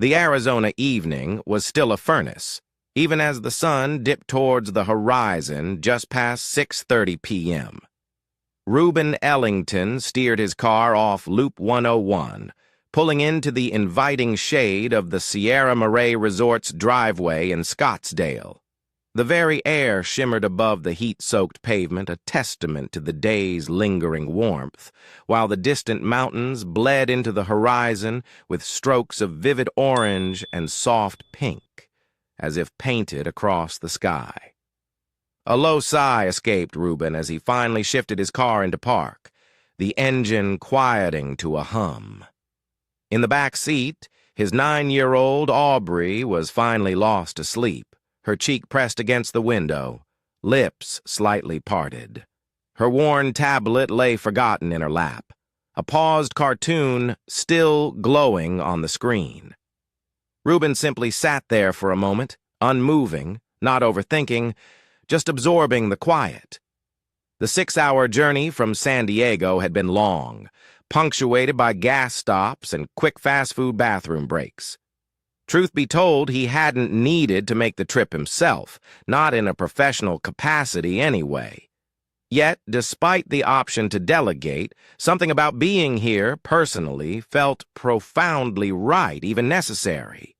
The Arizona evening was still a furnace, even as the sun dipped towards the horizon just past 6:30 p.m. Ruben Ellington steered his car off Loop 101, pulling into the inviting shade of the Sierra Marray Resort's driveway in Scottsdale. The very air shimmered above the heat-soaked pavement, a testament to the day's lingering warmth, while the distant mountains bled into the horizon with strokes of vivid orange and soft pink, as if painted across the sky. A low sigh escaped Ruben as he finally shifted his car into park, the engine quieting to a hum. In the back seat, his 9-year-old Aubrey was finally lost to sleep, her cheek pressed against the window, lips slightly parted. Her worn tablet lay forgotten in her lap, a paused cartoon still glowing on the screen. Ruben simply sat there for a moment, unmoving, not overthinking, just absorbing the quiet. The 6-hour journey from San Diego had been long, punctuated by gas stops and quick fast food bathroom breaks. Truth be told, he hadn't needed to make the trip himself, not in a professional capacity anyway. Yet, despite the option to delegate, something about being here personally felt profoundly right, even necessary.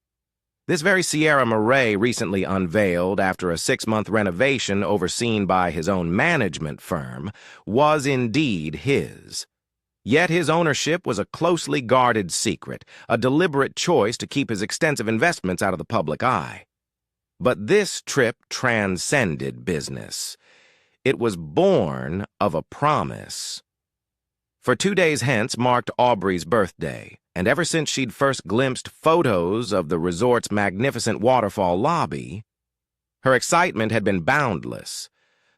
This very Sierra Marray recently unveiled after a 6-month renovation overseen by his own management firm was indeed his. Yet his ownership was a closely guarded secret, a deliberate choice to keep his extensive investments out of the public eye. But this trip transcended business. It was born of a promise. For 2 days hence marked Aubrey's birthday, and ever since she'd first glimpsed photos of the resort's magnificent waterfall lobby, her excitement had been boundless.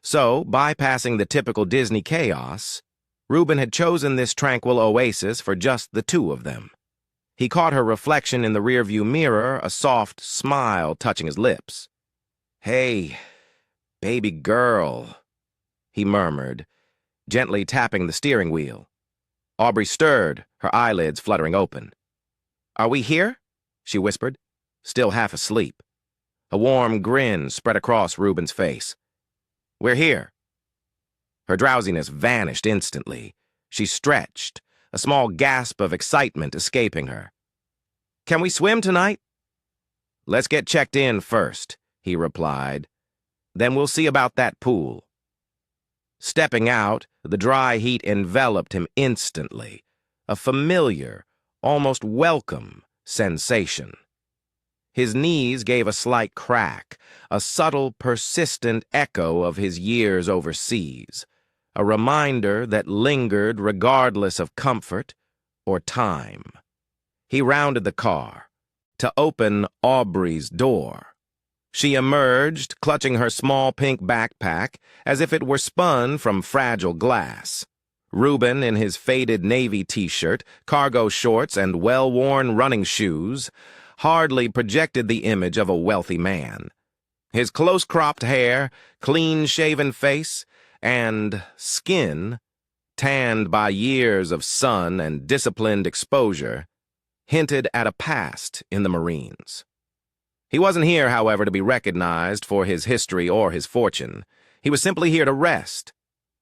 So, bypassing the typical Disney chaos, Ruben had chosen this tranquil oasis for just the two of them. He caught her reflection in the rearview mirror, a soft smile touching his lips. "Hey, baby girl," he murmured, gently tapping the steering wheel. Aubrey stirred, her eyelids fluttering open. "Are we here?" she whispered, still half asleep. A warm grin spread across Ruben's face. "We're here." Her drowsiness vanished instantly. She stretched, a small gasp of excitement escaping her. "Can we swim tonight?" "Let's get checked in first," he replied. "Then we'll see about that pool." Stepping out, the dry heat enveloped him instantly, a familiar, almost welcome sensation. His knees gave a slight crack, a subtle, persistent echo of his years overseas, a reminder that lingered regardless of comfort or time. He rounded the car to open Aubrey's door. She emerged, clutching her small pink backpack as if it were spun from fragile glass. Ruben, in his faded navy t-shirt, cargo shorts, and well-worn running shoes, hardly projected the image of a wealthy man. His close-cropped hair, clean-shaven face, and skin, tanned by years of sun and disciplined exposure, hinted at a past in the Marines. He wasn't here, however, to be recognized for his history or his fortune. He was simply here to rest.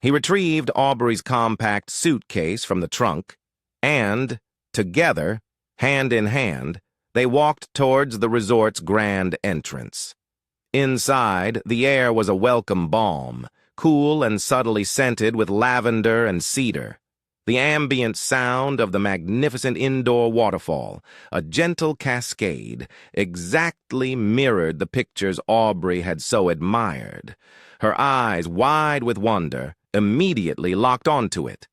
He retrieved Aubrey's compact suitcase from the trunk, and, together, hand in hand, they walked towards the resort's grand entrance. Inside, the air was a welcome balm, cool and subtly scented with lavender and cedar. The ambient sound of the magnificent indoor waterfall, a gentle cascade, exactly mirrored the pictures Aubrey had so admired. Her eyes, wide with wonder, immediately locked onto it.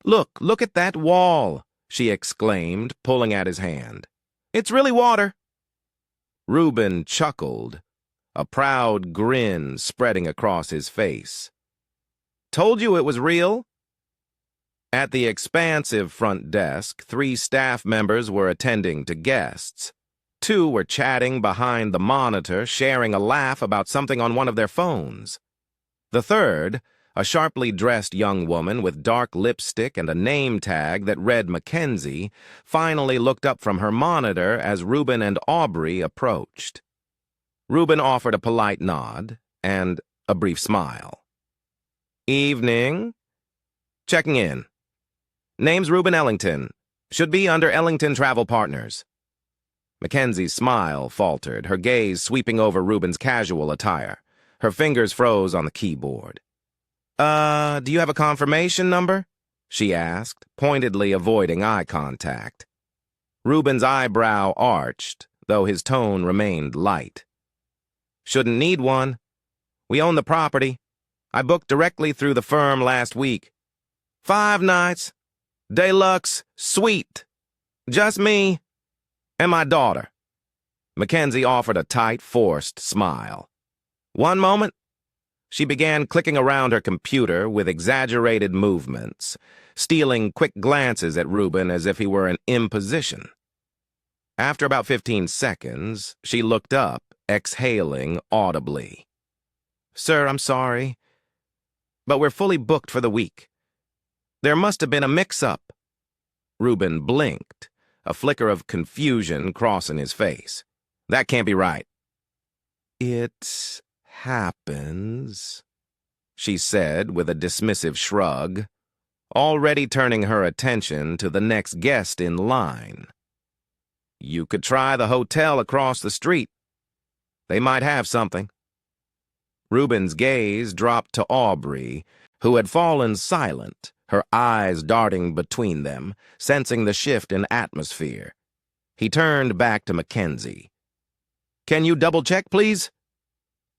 Look at that wall," she exclaimed, pulling at his hand. "It's really water." Ruben chuckled, a proud grin spreading across his face. "Told you it was real." At the expansive front desk, 3 staff members were attending to guests. 2 were chatting behind the monitor, sharing a laugh about something on one of their phones. The third, A sharply dressed young woman with dark lipstick and a name tag that read Mackenzie finally looked up from her monitor as Ruben and Aubrey approached. Ruben offered a polite nod and a brief smile. "Evening. Checking in. Name's Ruben Ellington. Should be under Ellington Travel Partners." Mackenzie's smile faltered, her gaze sweeping over Ruben's casual attire. Her fingers froze on the keyboard. Do you have a confirmation number?" she asked, pointedly avoiding eye contact. Ruben's eyebrow arched, though his tone remained light. "Shouldn't need one. We own the property. I booked directly through the firm last week. 5 nights. Deluxe suite. Just me and my daughter." Mackenzie offered a tight, forced smile. "One moment." She began clicking around her computer with exaggerated movements, stealing quick glances at Ruben as if he were an imposition. After about 15 seconds, she looked up, exhaling audibly. "Sir, I'm sorry, but we're fully booked for the week. There must have been a mix-up." Ruben blinked, a flicker of confusion crossing his face. "That can't be right." "It happens," she said with a dismissive shrug, already turning her attention to the next guest in line. "You could try the hotel across the street. They might have something." Ruben's gaze dropped to Aubrey, who had fallen silent, her eyes darting between them, sensing the shift in atmosphere. He turned back to Mackenzie. "Can you double-check, please?"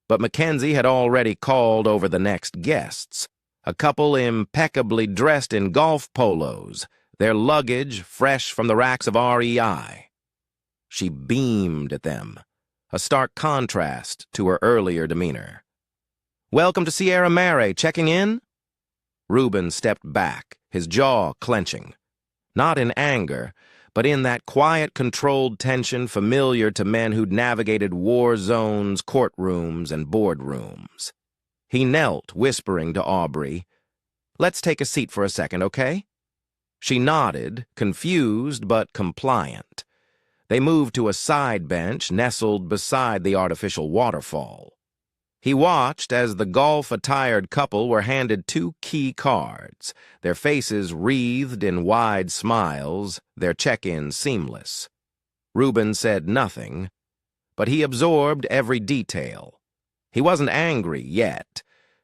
But Mackenzie had already called over the next guests, a couple impeccably dressed in golf polos, their luggage fresh from the racks of REI. She beamed at them, a stark contrast to her earlier demeanor. "Welcome to Sierra Marray, checking in?" Ruben stepped back, his jaw clenching. Not in anger, but in that quiet, controlled tension familiar to men who'd navigated war zones, courtrooms, and boardrooms. He knelt, whispering to Aubrey, "Let's take a seat for a second, okay?" She nodded, confused but compliant. They moved to a side bench nestled beside the artificial waterfall. He watched as the golf-attired couple were handed 2 key cards, their faces wreathed in wide smiles, their check-in seamless. Ruben said nothing, but he absorbed every detail. He wasn't angry yet,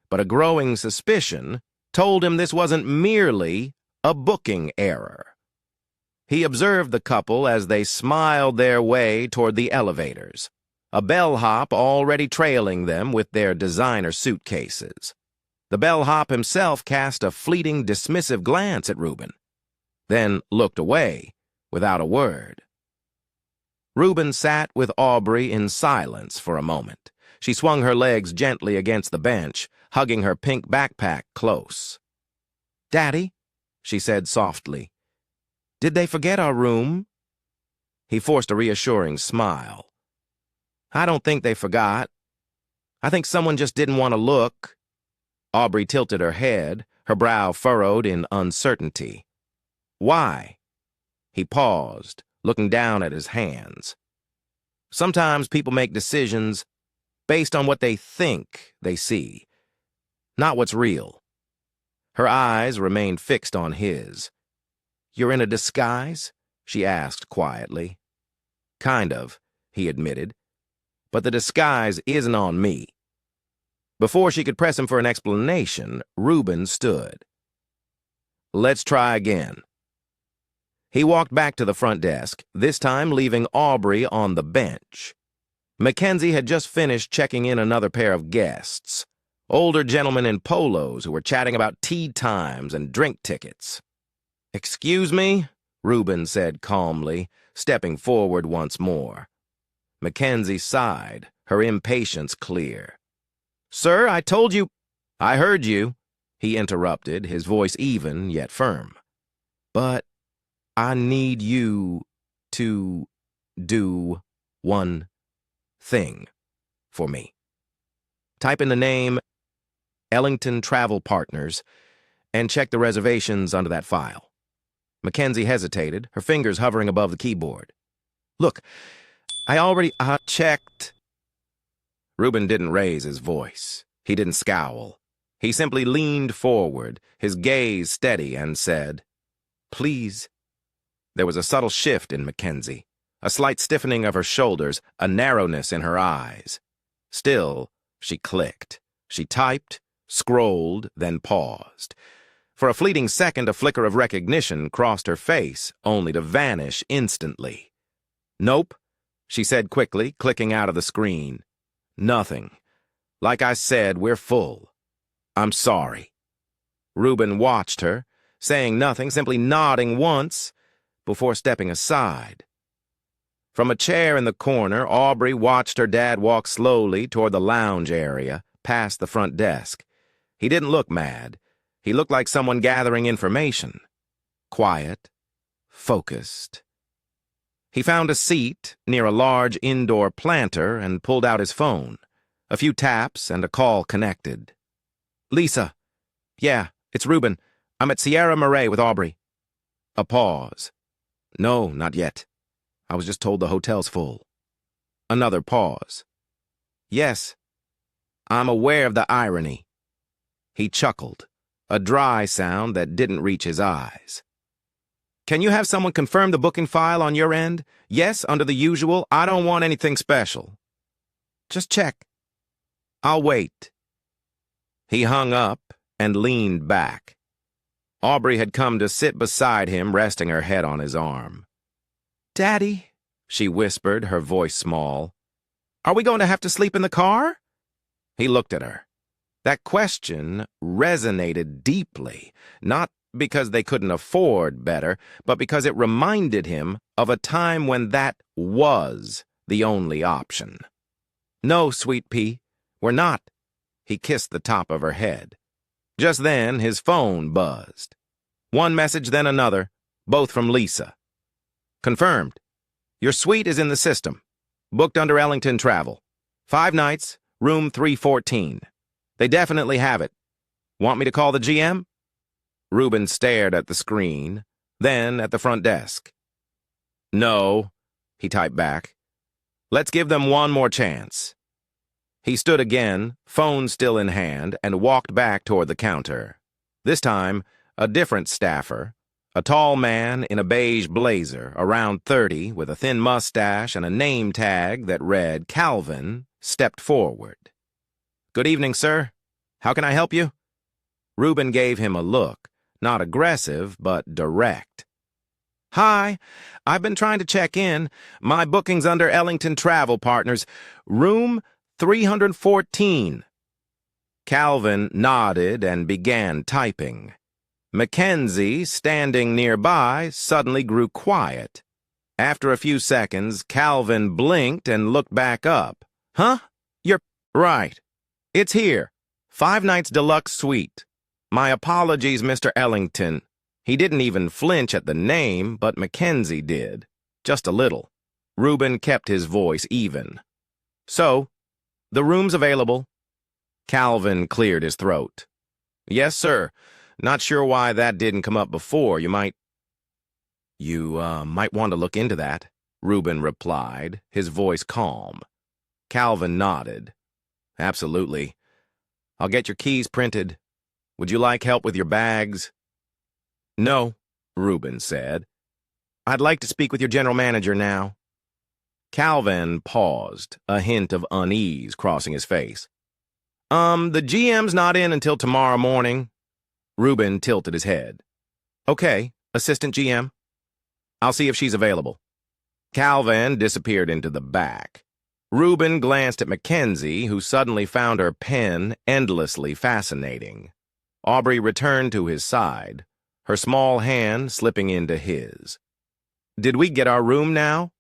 but a growing suspicion told him this wasn't merely a booking error. He observed the couple as they smiled their way toward the elevators, a bellhop already trailing them with their designer suitcases. The bellhop himself cast a fleeting, dismissive glance at Ruben, then looked away without a word. Ruben sat with Aubrey in silence for a moment. She swung her legs gently against the bench, hugging her pink backpack close. "Daddy," she said softly, "did they forget our room?" He forced a reassuring smile. "I don't think they forgot. I think someone just didn't want to look." Aubrey tilted her head, her brow furrowed in uncertainty. "Why?" He paused, looking down at his hands. "Sometimes people make decisions based on what they think they see, not what's real." Her eyes remained fixed on his. "You're in a disguise?" she asked quietly. "Kind of," he admitted. "But the disguise isn't on me." Before she could press him for an explanation, Ruben stood. "Let's try again." He walked back to the front desk, this time leaving Aubrey on the bench. Mackenzie had just finished checking in another pair of guests, older gentlemen in polos who were chatting about tea times and drink tickets. "Excuse me?" Ruben said calmly, stepping forward once more. Mackenzie sighed, her impatience clear. "Sir, I told you—" "I heard you," he interrupted, his voice even yet firm. "But I need you to do one thing for me. Type in the name Ellington Travel Partners, and check the reservations under that file. Mackenzie hesitated, her fingers hovering above the keyboard. Look, I already checked. Ruben didn't raise his voice. He didn't scowl. He simply leaned forward, his gaze steady, and said, "Please." There was a subtle shift in Mackenzie, a slight stiffening of her shoulders, a narrowness in her eyes. Still, she clicked. She typed, scrolled, then paused. For a fleeting second, a flicker of recognition crossed her face, only to vanish instantly. "Nope," she said quickly, clicking out of the screen. "Nothing. Like I said, we're full. I'm sorry." Ruben watched her, saying nothing, simply nodding once, before stepping aside. From a chair in the corner, Aubrey watched her dad walk slowly toward the lounge area, past the front desk. He didn't look mad. He looked like someone gathering information. Quiet, focused. He found a seat near a large indoor planter and pulled out his phone. A few taps and a call connected. "Lisa." "Yeah, it's Ruben. I'm at Sierra Marray with Aubrey." A pause. "No, not yet. I was just told the hotel's full." Another pause. "Yes, I'm aware of the irony." He chuckled, a dry sound that didn't reach his eyes. "Can you have someone confirm the booking file on your end? Yes, under the usual. I don't want anything special." "Just check." "I'll wait." He hung up and leaned back. Aubrey had come to sit beside him, resting her head on his arm. "Daddy," she whispered, her voice small, "are we going to have to sleep in the car?" He looked at her. That question resonated deeply, not because they couldn't afford better, but because it reminded him of a time when that was the only option. "No, sweet pea, we're not." He kissed the top of her head. Just then, his phone buzzed. One message, then another, both from Lisa. "Confirmed. Your suite is in the system. Booked under Ellington Travel. 5 nights, room 314. They definitely have it. Want me to call the GM?" Ruben stared at the screen, then at the front desk. "No," he typed back. "Let's give them one more chance." He stood again, phone still in hand, and walked back toward the counter. This time, a different staffer, a tall man in a beige blazer, around 30, with a thin mustache and a name tag that read Calvin, stepped forward. "Good evening, sir. How can I help you?" Ruben gave him a look, not aggressive, but direct. "Hi, I've been trying to check in. My booking's under Ellington Travel Partners. Room 314. Calvin nodded and began typing. Mackenzie, standing nearby, suddenly grew quiet. After a few seconds, Calvin blinked and looked back up. "Huh? You're right. It's here. 5 nights deluxe suite. My apologies, Mr. Ellington." He didn't even flinch at the name, but Mackenzie did. Just a little. Ruben kept his voice even. "So, the room's available." Calvin cleared his throat. "Yes, sir. Not sure why that didn't come up before. You might want to look into that," Ruben replied, his voice calm. Calvin nodded. "Absolutely. I'll get your keys printed. Would you like help with your bags?" "No," Ruben said. "I'd like to speak with your general manager now." Calvin paused, a hint of unease crossing his face. The GM's not in until tomorrow morning." Ruben tilted his head. "Okay, assistant GM. I'll see if she's available." Calvin disappeared into the back. Ruben glanced at Mackenzie, who suddenly found her pen endlessly fascinating. Aubrey returned to his side, her small hand slipping into his. "Did we get our room now?"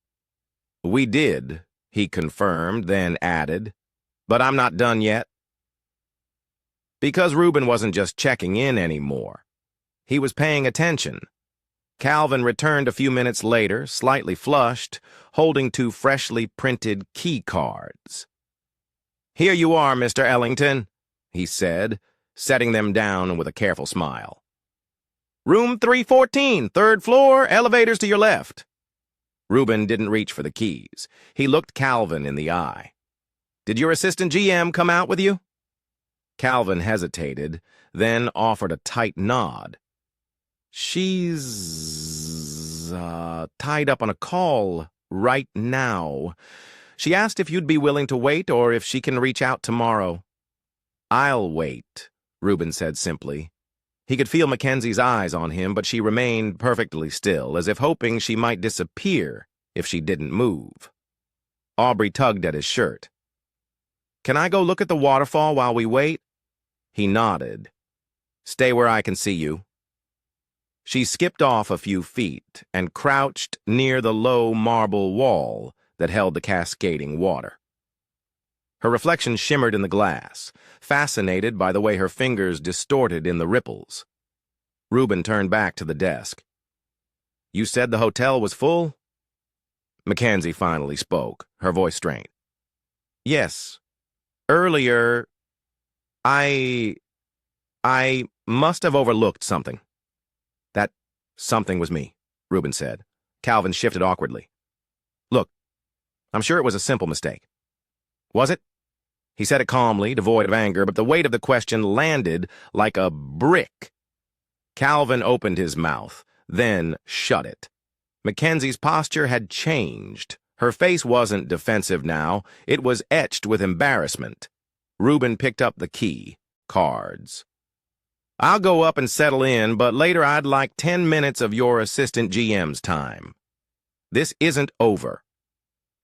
"We did," he confirmed, then added, "but I'm not done yet." Because Ruben wasn't just checking in anymore. He was paying attention. Calvin returned a few minutes later, slightly flushed, holding 2 freshly printed key cards. "Here you are, Mr. Ellington," he said, setting them down with a careful smile. "Room 314, third floor, elevators to your left." Ruben didn't reach for the keys. He looked Calvin in the eye. "Did your assistant GM come out with you?" Calvin hesitated, then offered a tight nod. "She's tied up on a call right now. She asked if you'd be willing to wait or if she can reach out tomorrow." "I'll wait," Ruben said simply. He could feel Mackenzie's eyes on him, but she remained perfectly still, as if hoping she might disappear if she didn't move. Aubrey tugged at his shirt. "Can I go look at the waterfall while we wait?" He nodded. "Stay where I can see you." She skipped off a few feet and crouched near the low marble wall that held the cascading water. Her reflection shimmered in the glass, fascinated by the way her fingers distorted in the ripples. Ruben turned back to the desk. "You said the hotel was full?" Mackenzie finally spoke, her voice strained. "Yes. Earlier, I must have overlooked something." "That something was me," Ruben said. Calvin shifted awkwardly. "Look, I'm sure it was a simple mistake." "Was it?" He said it calmly, devoid of anger, but the weight of the question landed like a brick. Calvin opened his mouth, then shut it. Mackenzie's posture had changed. Her face wasn't defensive now. It was etched with embarrassment. Ruben picked up the key. Cards. "I'll go up and settle in, but later I'd like 10 minutes of your assistant GM's time. This isn't over."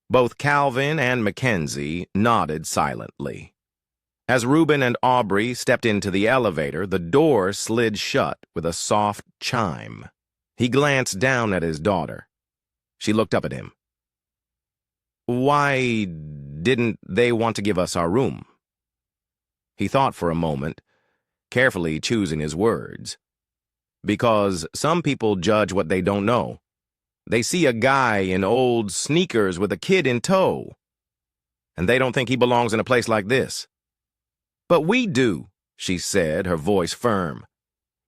Both Calvin and Mackenzie nodded silently. As Ruben and Aubrey stepped into the elevator, the door slid shut with a soft chime. He glanced down at his daughter. She looked up at him. "Why didn't they want to give us our room?" He thought for a moment, carefully choosing his words. "Because some people judge what they don't know. They see a guy in old sneakers with a kid in tow, and they don't think he belongs in a place like this." "But we do," she said, her voice firm.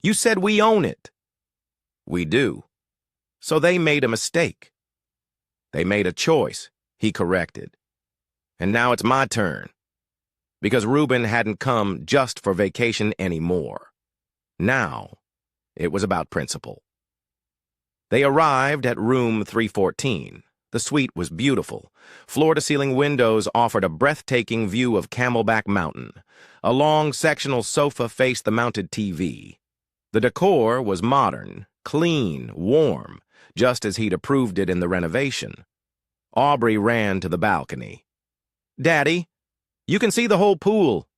"You said we own it." "We do." "So they made a mistake." "They made a choice," he corrected. "And now it's my turn." Because Ruben hadn't come just for vacation anymore. Now, it was about principle. They arrived at room 314. The suite was beautiful. Floor-to-ceiling windows offered a breathtaking view of Camelback Mountain. A long sectional sofa faced the mounted TV. The decor was modern, clean, warm, just as he'd approved it in the renovation. Aubrey ran to the balcony. "Daddy, you can see the whole pool."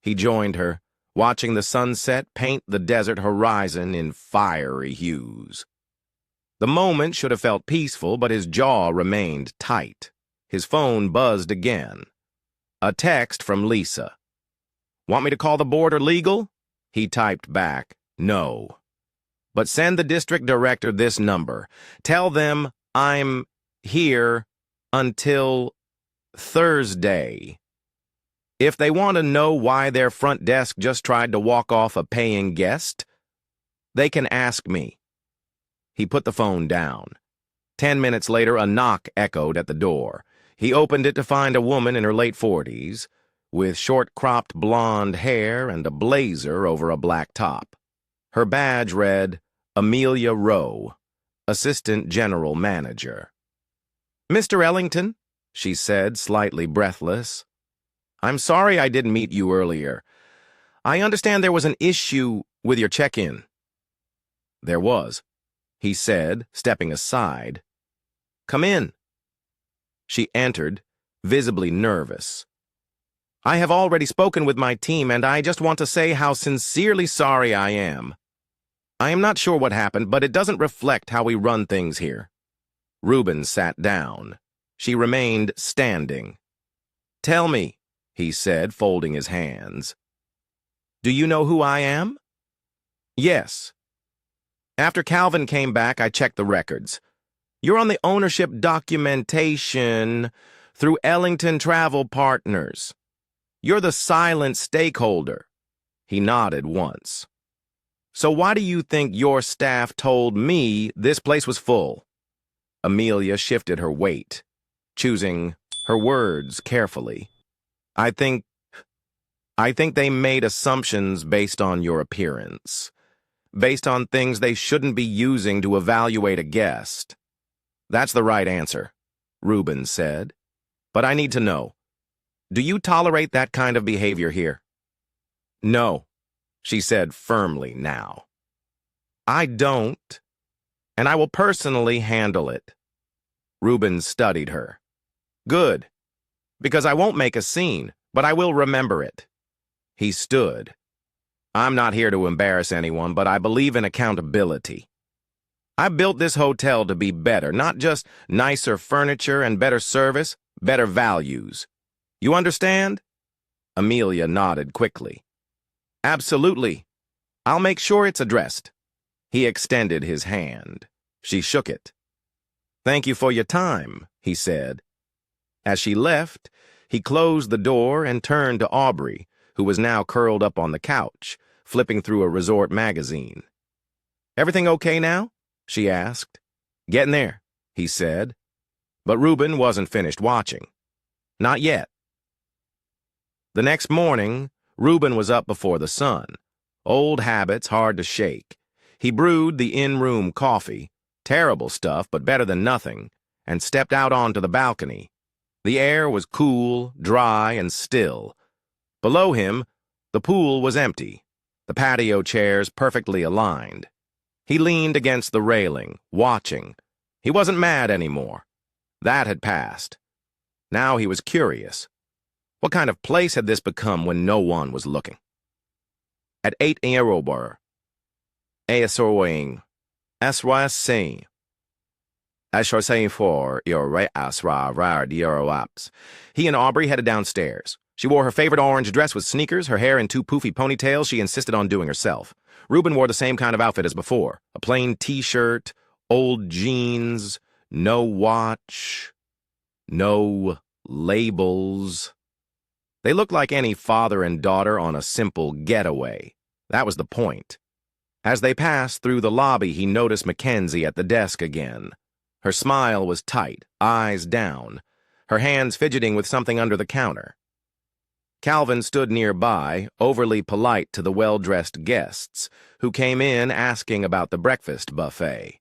He joined her, watching the sunset paint the desert horizon in fiery hues. The moment should have felt peaceful, but his jaw remained tight. His phone buzzed again. A text from Lisa. "Want me to call the board or legal?" He typed back, "No. But send the district director this number. Tell them I'm here until Thursday. If they want to know why their front desk just tried to walk off a paying guest, they can ask me." He put the phone down. 10 minutes later, a knock echoed at the door. He opened it to find a woman in her late 40s, with short-cropped blonde hair and a blazer over a black top. Her badge read, Amelia Rowe, Assistant General Manager. "Mr. Ellington," she said, slightly breathless. "I'm sorry I didn't meet you earlier. I understand there was an issue with your check-in." "There was," he said, stepping aside. "Come in." She entered, visibly nervous. "I have already spoken with my team, and I just want to say how sincerely sorry I am. I am not sure what happened, but it doesn't reflect how we run things here." Ruben sat down. She remained standing. "Tell me," he said, folding his hands. "Do you know who I am?" "Yes. After Calvin came back, I checked the records. You're on the ownership documentation through Ellington Travel Partners. You're the silent stakeholder. He nodded once. So why do you think your staff told me this place was full? Amelia shifted her weight, choosing her words carefully. I think they made assumptions based on your appearance, based on things they shouldn't be using to evaluate a guest. That's the right answer, Ruben said. But I need to know, do you tolerate that kind of behavior here? No, she said firmly now. I don't, and I will personally handle it. Ruben studied her. Good, because I won't make a scene, but I will remember it. He stood. I'm not here to embarrass anyone, but I believe in accountability. I built this hotel to be better, not just nicer furniture and better service, better values. You understand? Amelia nodded quickly. Absolutely. I'll make sure it's addressed. He extended his hand. She shook it. Thank you for your time, he said. As she left, he closed the door and turned to Aubrey, who was now curled up on the couch, flipping through a resort magazine. Everything okay now? She asked. Getting there, he said. But Ruben wasn't finished watching. Not yet. The next morning, Ruben was up before the sun. Old habits hard to shake. He brewed the in-room coffee, terrible stuff but better than nothing, and stepped out onto the balcony. The air was cool, dry, and still. Below him, the pool was empty, the patio chairs perfectly aligned. He leaned against the railing, watching. He wasn't mad anymore. That had passed. Now he was curious. What kind of place had this become when no one was looking? At 8 Aerobar. Aesoing. Aswasing. Aswasing for your asra rar dioroaps. He and Aubrey headed downstairs. She wore her favorite orange dress with sneakers, her hair in two poofy ponytails she insisted on doing herself. Ruben wore the same kind of outfit as before. A plain t-shirt, old jeans, no watch, no labels. They looked like any father and daughter on a simple getaway. That was the point. As they passed through the lobby, he noticed Mackenzie at the desk again. Her smile was tight, eyes down, her hands fidgeting with something under the counter. Calvin stood nearby, overly polite to the well-dressed guests, who came in asking about the breakfast buffet.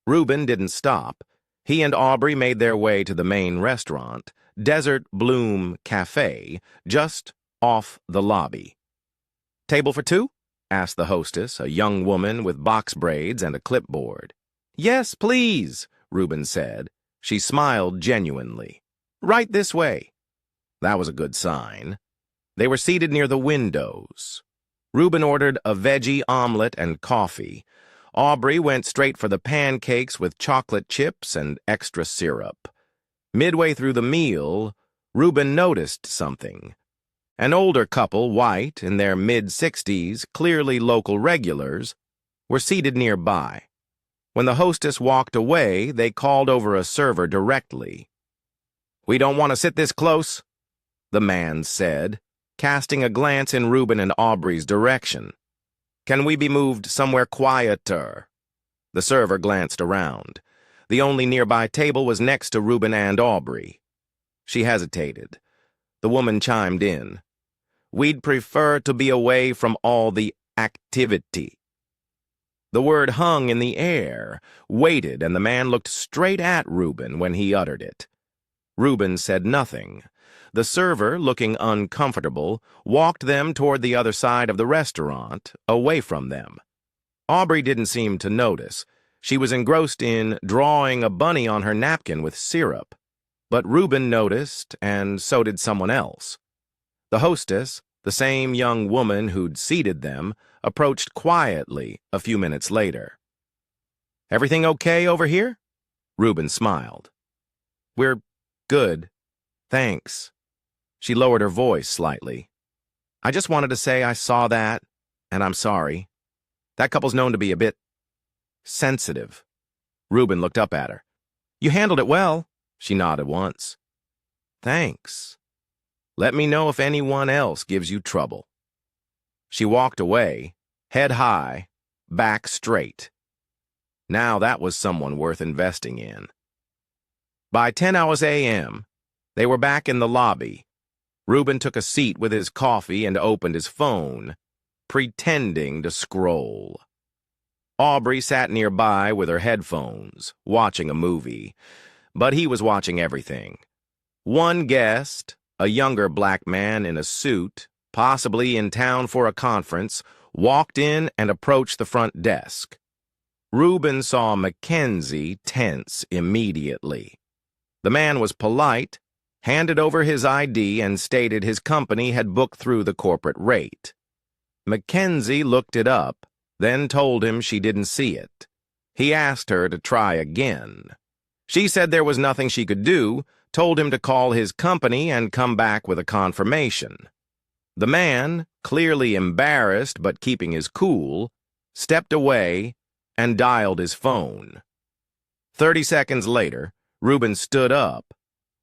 Ruben didn't stop. He and Aubrey made their way to the main restaurant, Desert Bloom Cafe, just off the lobby. Table for two? Asked the hostess, a young woman with box braids and a clipboard. Yes, please, Ruben said. She smiled genuinely. Right this way. That was a good sign. They were seated near the windows. Ruben ordered a veggie omelet and coffee. Aubrey went straight for the pancakes with chocolate chips and extra syrup. Midway through the meal, Ruben noticed something. An older couple, white, in their mid-60s, clearly local regulars, were seated nearby. When the hostess walked away, they called over a server directly. We don't want to sit this close, the man said, casting a glance in Ruben and Aubrey's direction. Can we be moved somewhere quieter? The server glanced around. The only nearby table was next to Ruben and Aubrey. She hesitated. The woman chimed in. We'd prefer to be away from all the activity. The word hung in the air, waited, and the man looked straight at Ruben when he uttered it. Ruben said nothing. The server, looking uncomfortable, walked them toward the other side of the restaurant, away from them. Aubrey didn't seem to notice. She was engrossed in drawing a bunny on her napkin with syrup. But Ruben noticed, and so did someone else. The hostess, the same young woman who'd seated them, approached quietly a few minutes later. Everything okay over here? Ruben smiled. We're good, thanks. She lowered her voice slightly. I just wanted to say I saw that, and I'm sorry. That couple's known to be a bit sensitive. Ruben looked up at her. You handled it well, she nodded once. Thanks. Let me know if anyone else gives you trouble. She walked away, head high, back straight. Now that was someone worth investing in. By 10 hours a.m., they were back in the lobby. Ruben took a seat with his coffee and opened his phone, pretending to scroll. Aubrey sat nearby with her headphones, watching a movie, but he was watching everything. One guest, a younger black man in a suit, possibly in town for a conference, walked in and approached the front desk. Ruben saw Mackenzie tense immediately. The man was polite, handed over his ID, and stated his company had booked through the corporate rate. Mackenzie looked it up, then told him she didn't see it. He asked her to try again. She said there was nothing she could do, told him to call his company and come back with a confirmation. The man, clearly embarrassed but keeping his cool, stepped away and dialed his phone. 30 seconds later, Ruben stood up,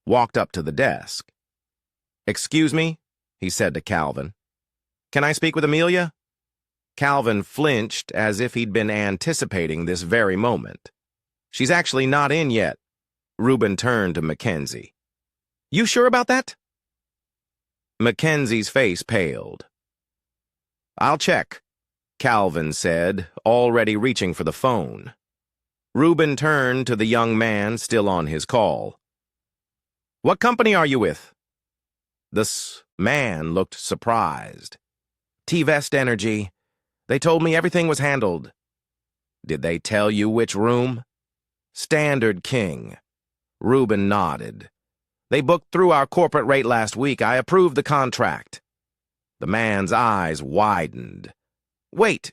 walked up to the desk. "Excuse me," he said to Calvin. "Can I speak with Amelia?" Calvin flinched as if he'd been anticipating this very moment. "She's actually not in yet." Ruben turned to Mackenzie. "You sure about that?" Mackenzie's face paled. "I'll check," Calvin said, already reaching for the phone. Ruben turned to the young man still on his call. "What company are you with?" This man looked surprised. "T-Vest Energy. They told me everything was handled." "Did they tell you which room?" "Standard King." Ruben nodded. "They booked through our corporate rate last week. I approved the contract." The man's eyes widened. "Wait,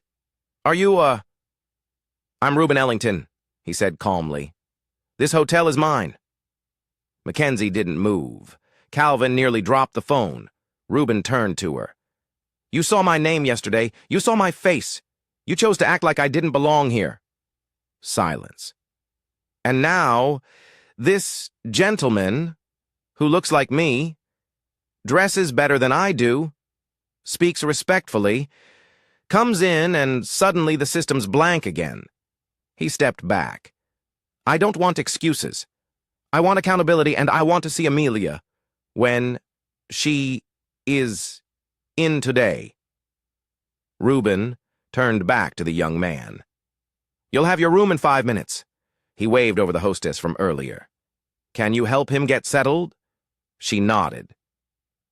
are you, I'm Ruben Ellington," he said calmly. "This hotel is mine." Mackenzie didn't move. Calvin nearly dropped the phone. Ruben turned to her. "You saw my name yesterday. You saw my face. You chose to act like I didn't belong here." Silence. "And now, this gentleman, who looks like me, dresses better than I do, speaks respectfully, comes in and suddenly the system's blank again." He stepped back. "I don't want excuses. I want accountability, and I want to see Amelia when she is in today." Ruben turned back to the young man. "You'll have your room in 5 minutes." He waved over the hostess from earlier. "Can you help him get settled?" She nodded.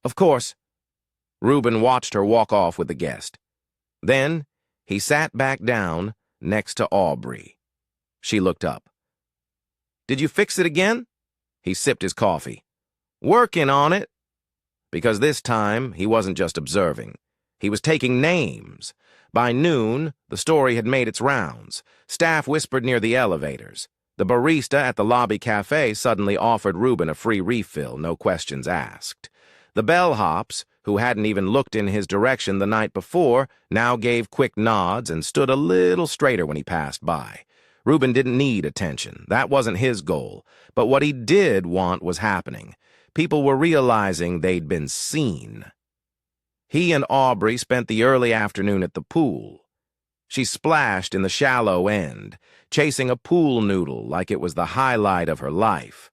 "Of course." Ruben watched her walk off with the guest. Then he sat back down next to Aubrey. She looked up. "Did you fix it again?" He sipped his coffee. "Working on it." Because this time, he wasn't just observing. He was taking names. By noon, the story had made its rounds. Staff whispered near the elevators. The barista at the lobby cafe suddenly offered Ruben a free refill, no questions asked. The bellhops, who hadn't even looked in his direction the night before, now gave quick nods and stood a little straighter when he passed by. Ruben didn't need attention. That wasn't his goal. But what he did want was happening. People were realizing they'd been seen. He and Aubrey spent the early afternoon at the pool. She splashed in the shallow end, chasing a pool noodle like it was the highlight of her life.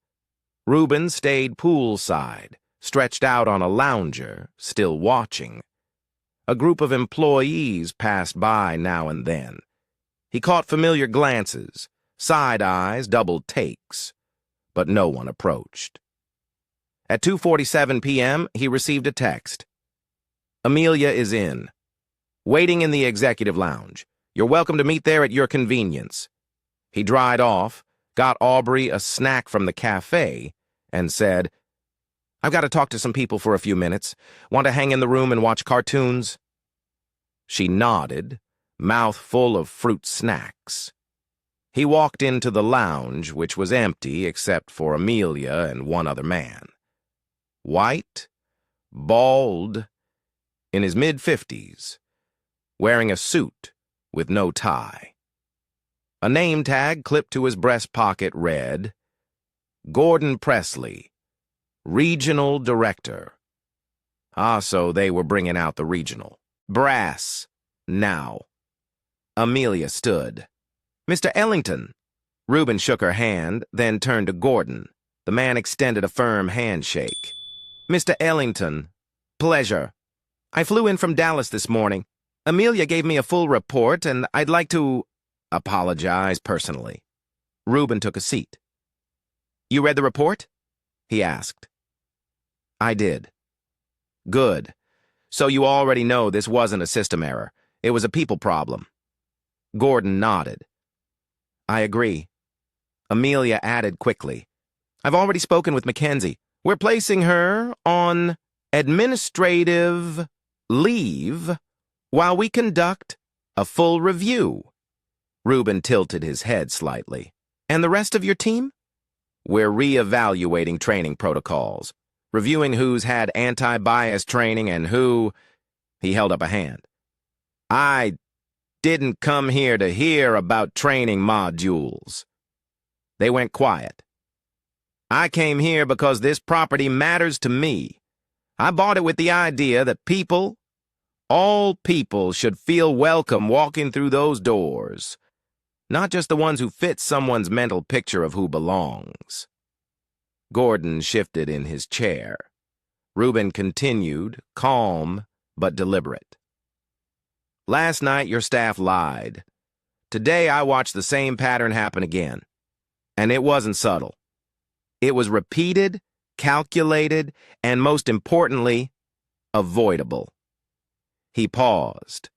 Ruben stayed poolside, stretched out on a lounger, still watching. A group of employees passed by now and then. He caught familiar glances, side eyes, double takes, but no one approached. At 2:47 p.m., he received a text. "Amelia is in. Waiting in the executive lounge. You're welcome to meet there at your convenience." He dried off, got Aubrey a snack from the cafe, and said, "I've got to talk to some people for a few minutes. Want to hang in the room and watch cartoons?" She nodded, mouth full of fruit snacks. He walked into the lounge, which was empty except for Amelia and one other man. White, bald, in his mid-50s, wearing a suit with no tie. A name tag clipped to his breast pocket read, "Gordon Presley, Regional Director." Ah, so they were bringing out the regional. Brass. Now. Amelia stood. Mr. Ellington. Ruben shook her hand, then turned to Gordon. The man extended a firm handshake. Mr. Ellington. Pleasure. I flew in from Dallas this morning. Amelia gave me a full report, and I'd like to apologize personally. Ruben took a seat. You read the report? He asked. I did. Good. So you already know this wasn't a system error. It was a people problem. Gordon nodded. I agree. Amelia added quickly. I've already spoken with Mackenzie. We're placing her on administrative leave while we conduct a full review. Ruben tilted his head slightly. And the rest of your team? We're re-evaluating training protocols, reviewing who's had anti-bias training and who... He held up a hand. I didn't come here to hear about training modules. They went quiet. I came here because this property matters to me. I bought it with the idea that people, all people, should feel welcome walking through those doors. Not just the ones who fit someone's mental picture of who belongs. Gordon shifted in his chair. Ruben continued, calm but deliberate. Last night your staff lied. Today I watched the same pattern happen again. And it wasn't subtle. It was repeated, calculated, and most importantly, avoidable. He paused.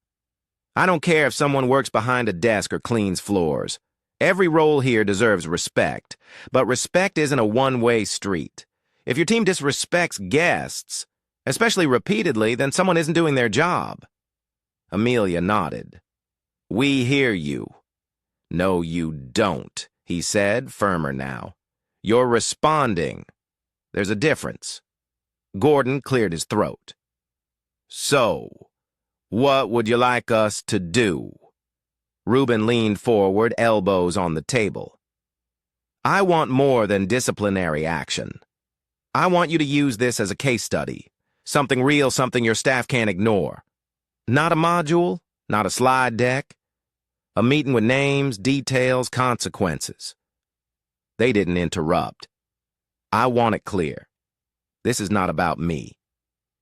I don't care if someone works behind a desk or cleans floors. Every role here deserves respect, but respect isn't a one-way street. If your team disrespects guests, especially repeatedly, then someone isn't doing their job. Amelia nodded. We hear you. No, you don't, he said, firmer now. You're responding. There's a difference. Gordon cleared his throat. So, what would you like us to do? Ruben leaned forward, elbows on the table. I want more than disciplinary action. I want you to use this as a case study. Something real, something your staff can't ignore. Not a module, not a slide deck. A meeting with names, details, consequences. They didn't interrupt. I want it clear. This is not about me.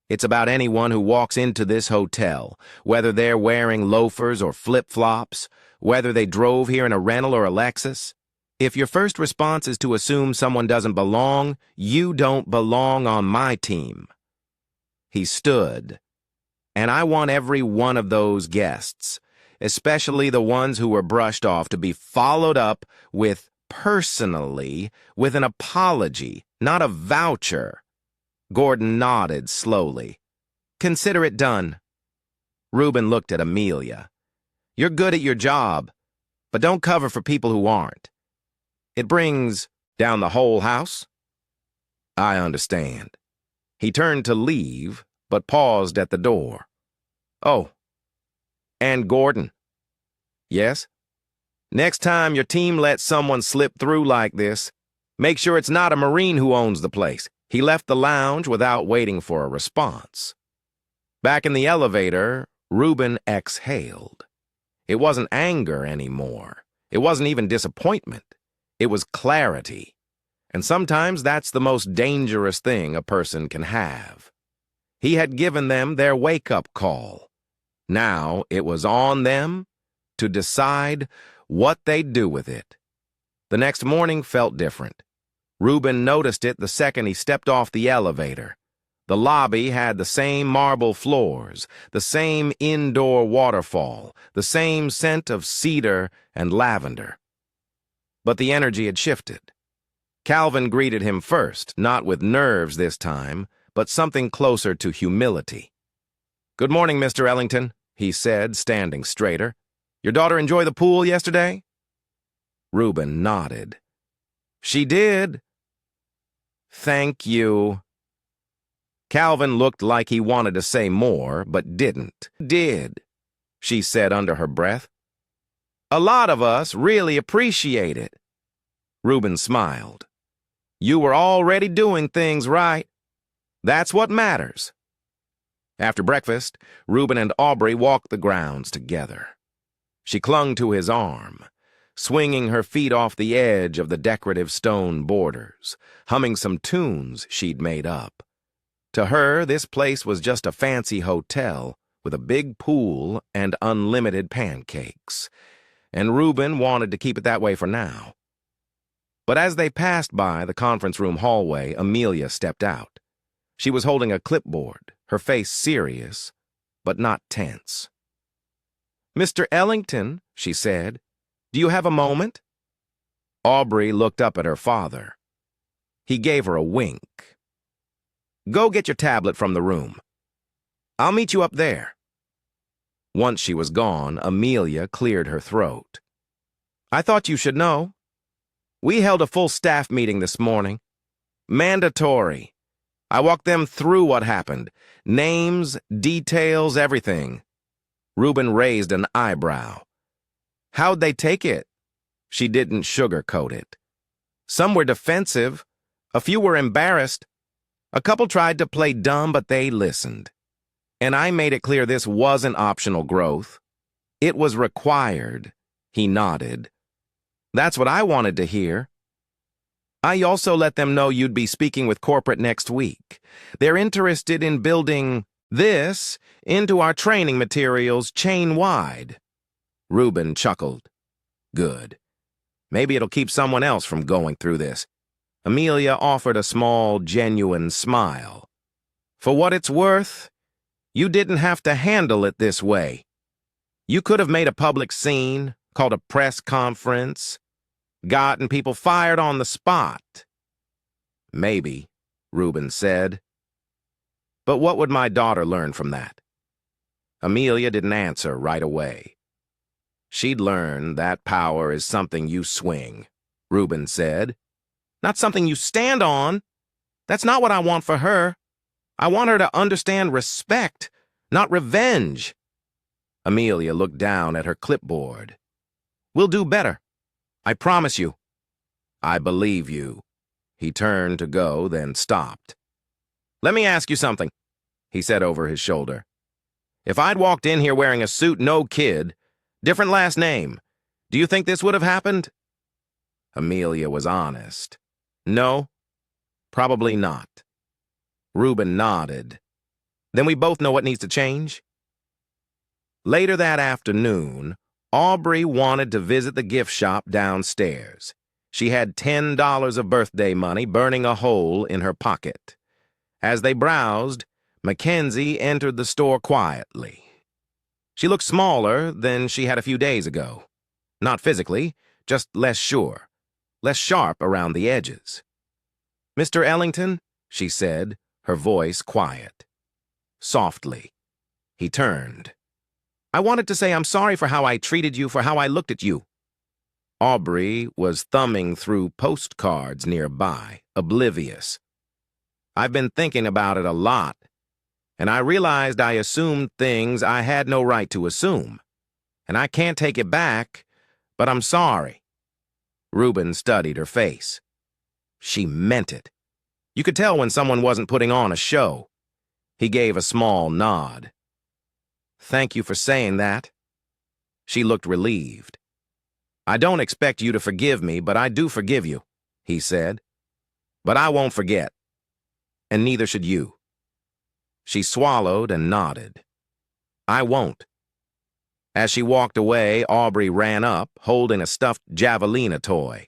It's about anyone who walks into this hotel, whether they're wearing loafers or flip-flops, whether they drove here in a rental or a Lexus. If your first response is to assume someone doesn't belong, you don't belong on my team. He stood. And I want every one of those guests, especially the ones who were brushed off, to be followed up with, personally, with an apology, not a voucher. Gordon nodded slowly. Consider it done. Ruben looked at Amelia. You're good at your job, but don't cover for people who aren't. It brings down the whole house. I understand. He turned to leave, but paused at the door. Oh, and Gordon. Yes? Next time your team lets someone slip through like this, make sure it's not a Marine who owns the place. He left the lounge without waiting for a response. Back in the elevator, Ruben exhaled. It wasn't anger anymore. It wasn't even disappointment. It was clarity. And sometimes that's the most dangerous thing a person can have. He had given them their wake-up call. Now it was on them to decide what they'd do with it. The next morning felt different. Ruben noticed it the second he stepped off the elevator. The lobby had the same marble floors, the same indoor waterfall, the same scent of cedar and lavender. But the energy had shifted. Calvin greeted him first, not with nerves this time, but something closer to humility. Good morning, Mr. Ellington, he said, standing straighter. Your daughter enjoy the pool yesterday? Ruben nodded. She did. Thank you. Calvin looked like he wanted to say more, but didn't. Did, she said under her breath. A lot of us really appreciate it. Ruben smiled. You were already doing things right. That's what matters. After breakfast, Ruben and Aubrey walked the grounds together. She clung to his arm, swinging her feet off the edge of the decorative stone borders, humming some tunes she'd made up. To her, this place was just a fancy hotel with a big pool and unlimited pancakes, and Ruben wanted to keep it that way for now. But as they passed by the conference room hallway, Amelia stepped out. She was holding a clipboard, her face serious, but not tense. "Mr. Ellington," she said, "do you have a moment?" Aubrey looked up at her father. He gave her a wink. "Go get your tablet from the room. I'll meet you up there." Once she was gone, Amelia cleared her throat. "I thought you should know. We held a full staff meeting this morning. Mandatory. I walked them through what happened. Names, details, everything." Ruben raised an eyebrow. "How'd they take it?" She didn't sugarcoat it. "Some were defensive. A few were embarrassed. A couple tried to play dumb, but they listened. And I made it clear this wasn't optional growth. It was required." He nodded. "That's what I wanted to hear." "I also let them know you'd be speaking with corporate next week. They're interested in building this into our training materials chain-wide." Ruben chuckled. "Good. Maybe it'll keep someone else from going through this." Amelia offered a small, genuine smile. "For what it's worth, you didn't have to handle it this way. You could have made a public scene, called a press conference, gotten people fired on the spot." "Maybe," Ruben said. "But what would my daughter learn from that?" Amelia didn't answer right away. "She'd learn that power is something you swing," Ruben said. "Not something you stand on. That's not what I want for her. I want her to understand respect, not revenge." Amelia looked down at her clipboard. "We'll do better. I promise you." "I believe you." He turned to go, then stopped. "Let me ask you something," he said over his shoulder. "If I'd walked in here wearing a suit, no kid, different last name, do you think this would have happened?" Amelia was honest. "No, probably not." Ruben nodded. "Then we both know what needs to change?" Later that afternoon, Aubrey wanted to visit the gift shop downstairs. She had $10 of birthday money burning a hole in her pocket. As they browsed, Mackenzie entered the store quietly. She looked smaller than she had a few days ago. Not physically, just less sure, less sharp around the edges. "Mr. Ellington," she said, her voice quiet. Softly. He turned. "I wanted to say I'm sorry for how I treated you, for how I looked at you." Aubrey was thumbing through postcards nearby, oblivious. "I've been thinking about it a lot, and I realized I assumed things I had no right to assume. And I can't take it back, but I'm sorry." Ruben studied her face. She meant it. You could tell when someone wasn't putting on a show. He gave a small nod. "Thank you for saying that." She looked relieved. "I don't expect you to forgive me, but I do forgive you," he said. "But I won't forget. And neither should you." She swallowed and nodded. "I won't." As she walked away, Aubrey ran up, holding a stuffed javelina toy.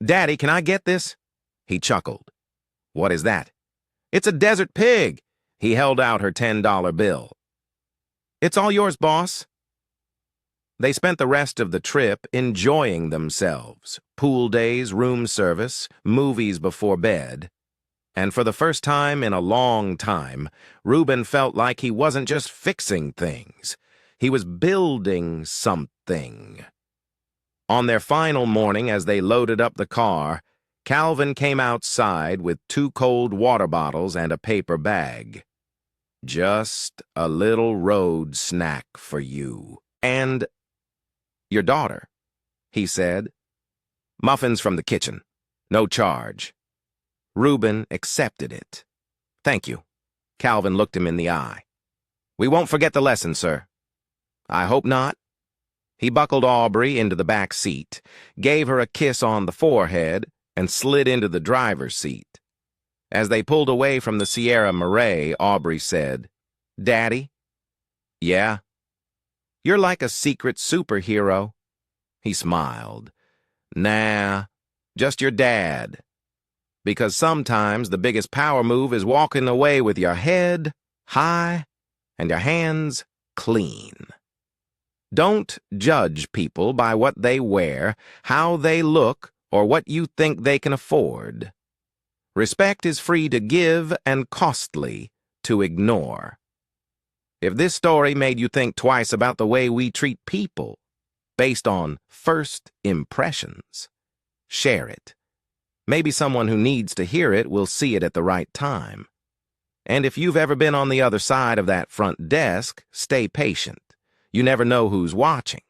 "Daddy, can I get this?" He chuckled. "What is that?" "It's a desert pig." He held out her $10 bill. "It's all yours, boss." They spent the rest of the trip enjoying themselves. Pool days, room service, movies before bed. And for the first time in a long time, Ruben felt like he wasn't just fixing things. He was building something. On their final morning, as they loaded up the car, Calvin came outside with 2 cold water bottles and a paper bag. "Just a little road snack for you. And your daughter," he said. "Muffins from the kitchen. No charge." Ruben accepted it. "Thank you." Calvin looked him in the eye. We won't forget the lesson, sir. I hope not. He buckled Aubrey into the back seat, gave her a kiss on the forehead, and slid into the driver's seat. As they pulled away from the Sierra Marray, Aubrey said, "Daddy?" "Yeah." "You're like a secret superhero." He smiled. "Nah, just your dad. Because sometimes the biggest power move is walking away with your head high and your hands clean. Don't judge people by what they wear, how they look, or what you think they can afford. Respect is free to give and costly to ignore. If this story made you think twice about the way we treat people based on first impressions, share it. Maybe someone who needs to hear it will see it at the right time. And if you've ever been on the other side of that front desk, stay patient. You never know who's watching.